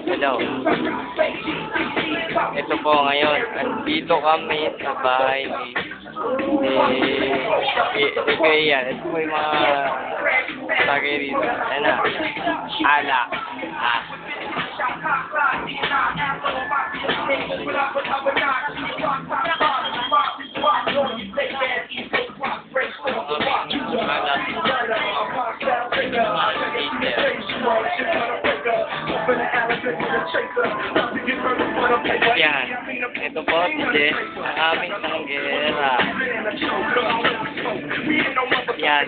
Hello. Ito po ngayon. Andito kami sa bahay ni Kuya. Ito po yung mga tagay rito. Ayan na. Alak. Yan. Ito po, Jess, ang aming tanggera. Yan.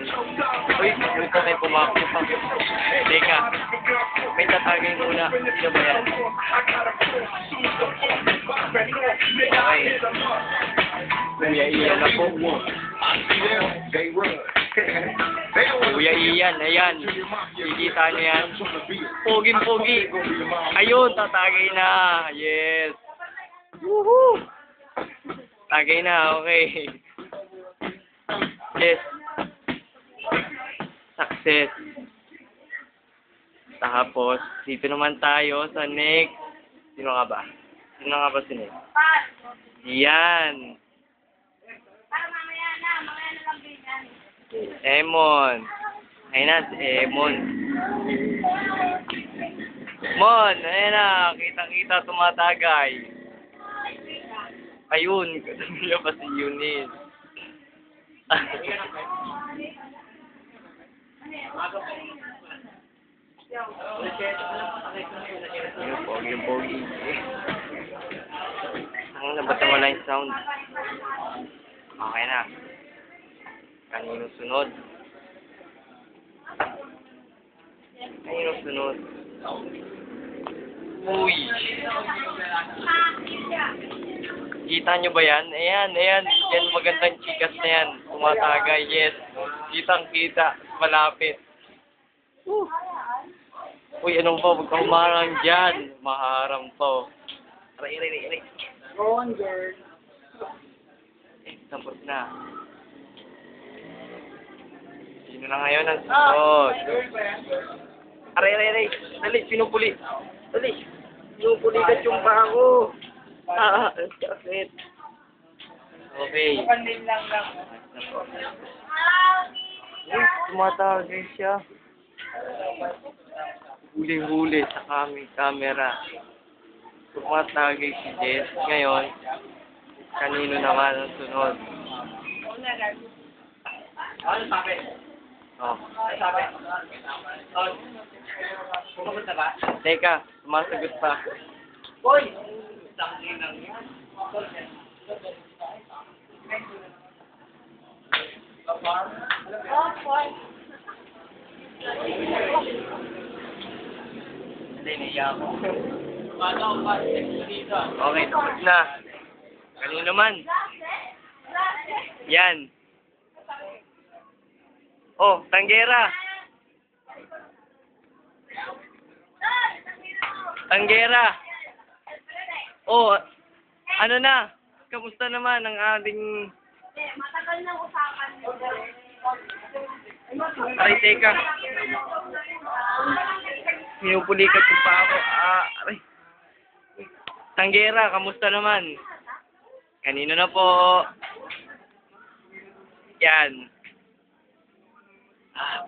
Uy, dito may pumakot pa. Teka, may tatagay muna. Sino ba yan? Okay. Kuya Ian na po. Kuya Ian, ayan. Kikita niyo yan. Poging-pogi. Ayun, tatagay na. Yes. Woohoo! Tagay na, okay. Yes. Success. Tapos, dito naman tayo sa next. Sino nga ba? Sino nga ba si next? Yan. Emon. Ayun na, si Emon. Mon, ayun na. Kitang-kita tumatagay. Ayun, kasama pa si Eunice. Yung pogi. Ang nabat naman na yung sound. Okay na. Kanino sunod? Uy! Kita nyo ba yan? Ayan. Yan magandang chikas na yan. Tumatagay, yes. Kitang-kita. Malapit. Uy, ano ba? Huwag ka humarang dyan. Maharang to. Aray. Go on, girl. Tapos na. Sino na ngayon ang sunod? Aray. Dali, pinupuli. Dali. Pinupulikat yung paa ko. Sakit. Okay. Tumatagay siya. Huli-huli sa camera. Tumatagay si Jess. Ngayon, kanino naman ang sunod? Oh. Teka, sumasagot pa. Boy! Okay, tapos na. Kanino naman? Yan. Oh, tanggera. Oh, ano na? Kamusta naman ang ating... Matagal nang usapan mo. Ay, teka. Pinupulikat ko pa ako. Aray. Tanggera, kamusta naman? Kanino na po? Yan.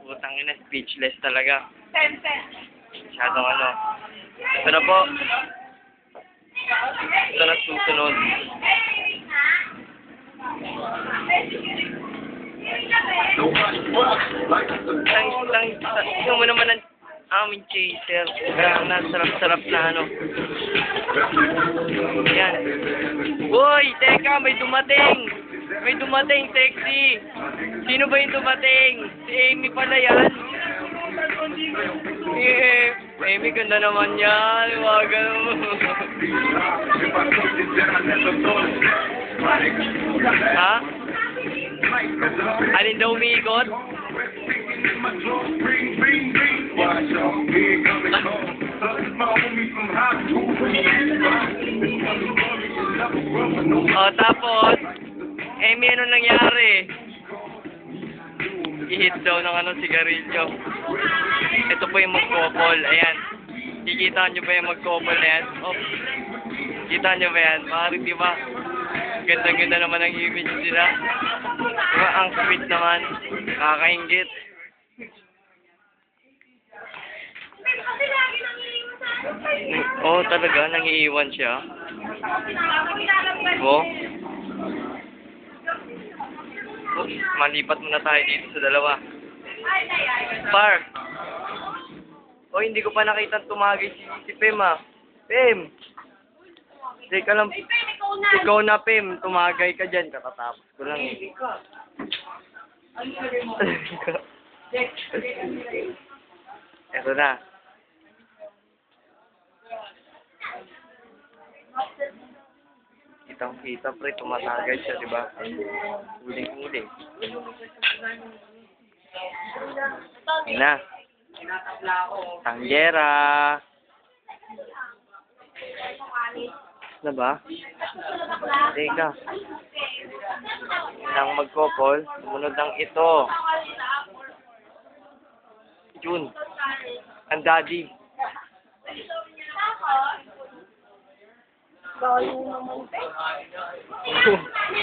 Putang ina, speechless talaga. 10. Masyadong ano. Ito na po. Ito na susunod. Tingnan mo naman ang aming chaser. Sarap-sarap na ano. Yan. Uy, teka, may dumating, sexy. Sino ba yung dumating? Si Amy pala yan. Amy, ganda naman yan. Wag mo. Ha? Alin daw umiikot? Tapos, Amy, ano nangyari? I-hit daw ng sigarilyo. Ito po yung mag-couple. Ayan. Kikita nyo ba yung mag-couple na yan? Oh, kita nyo ba yan? Maaaring di ba? Ganda-ganda naman ang image nila. Diba? Ang sweet naman. Nakakaingit. Kasi lagi nangiiwan sa akin. Oo, talaga. Nangiiwan siya. Oh. Oops, malipat muna tayo dito sa dalawa. Par! Oh, hindi ko pa nakita tumagay si Pem, ah. Pem! Teka lang. Ikaw na, Pem. Tumagay ka dyan. Kakatapos ko lang, eh. Eto na. Kitang-kita, pre. Tumatagay siya, di ba? Huling-huli. Yun na. Tanggera. Na ba? Teka. Nang magkopol, sumunod ng ito. June. Ang daddy.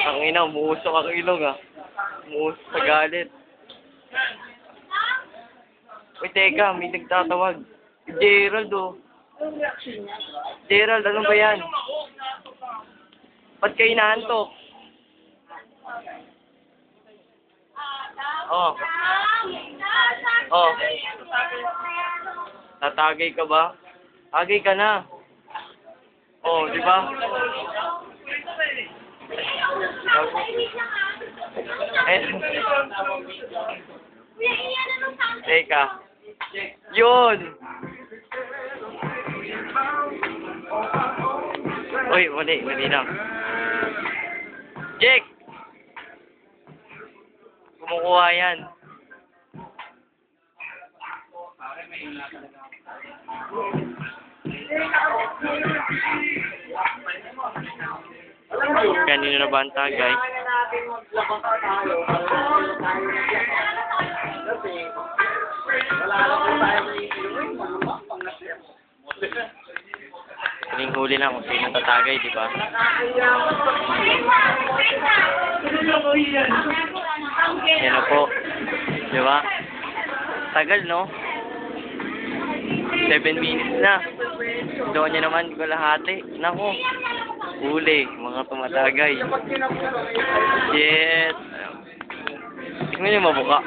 Ang ina, umuusok ang ilong, ah. Umuusok sa galit. Uy, teka, may nagtatawag. Gerald, oh. Gerald, ano ba yan? Ba't kayo inaantok? Oh. Oh. Tatagay ka ba? Tagay ka na. Oh, di ba? Eh. Teka. Yun! Uy, mali lang. Jake! Kumukuha yan. Kanino na ba ang tagay? Huling-huli lang kung sino tatagay, di ba? Yan na po. Di ba? Tagal, no? 7 minutes na. Doon niya naman kalahati. Nako. Huli. Mga tumatagay. Shit. Tingnan niyo mabuka.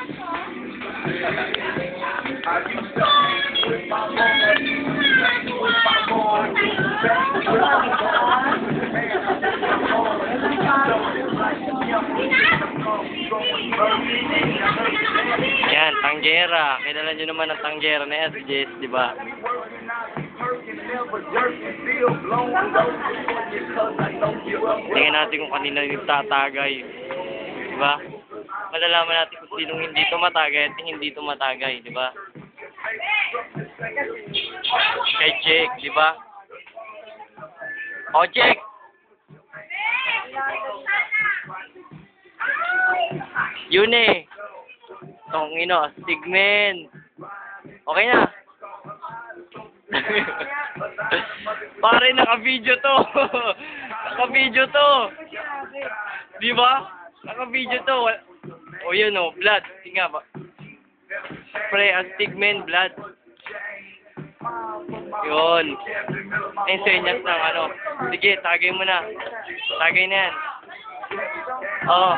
Yan, tanggera. Kilala nyo naman ang tanggera na yan, si Jess, di ba? Tingnan natin kung kanina yung tatagay. Di ba? Malalaman natin kung sinong hindi tumatagay at hindi tumatagay, di ba? Kay Jake, di ba? Oh, Jake! Yun eh. Tongino, Stigmen. Okay na. Pare, naka-video to. Naka-video to. Di ba? Naka-video to. O yun o, blood. Tinga ba? Pre, ang Stigmen, blood. Yun. Ensenyas ng ano. Sige, tagay mo na. Tagay na yan. Oo.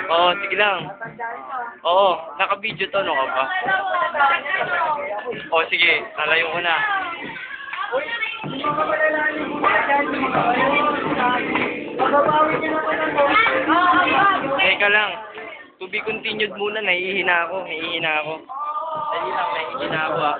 Oo, sige lang. Oo, naka-video to, no ka ba? Oo, sige, nalayo ko na. Teka lang. To be continued muna, nahihina ako. Dali lang, nahihina ako, ah.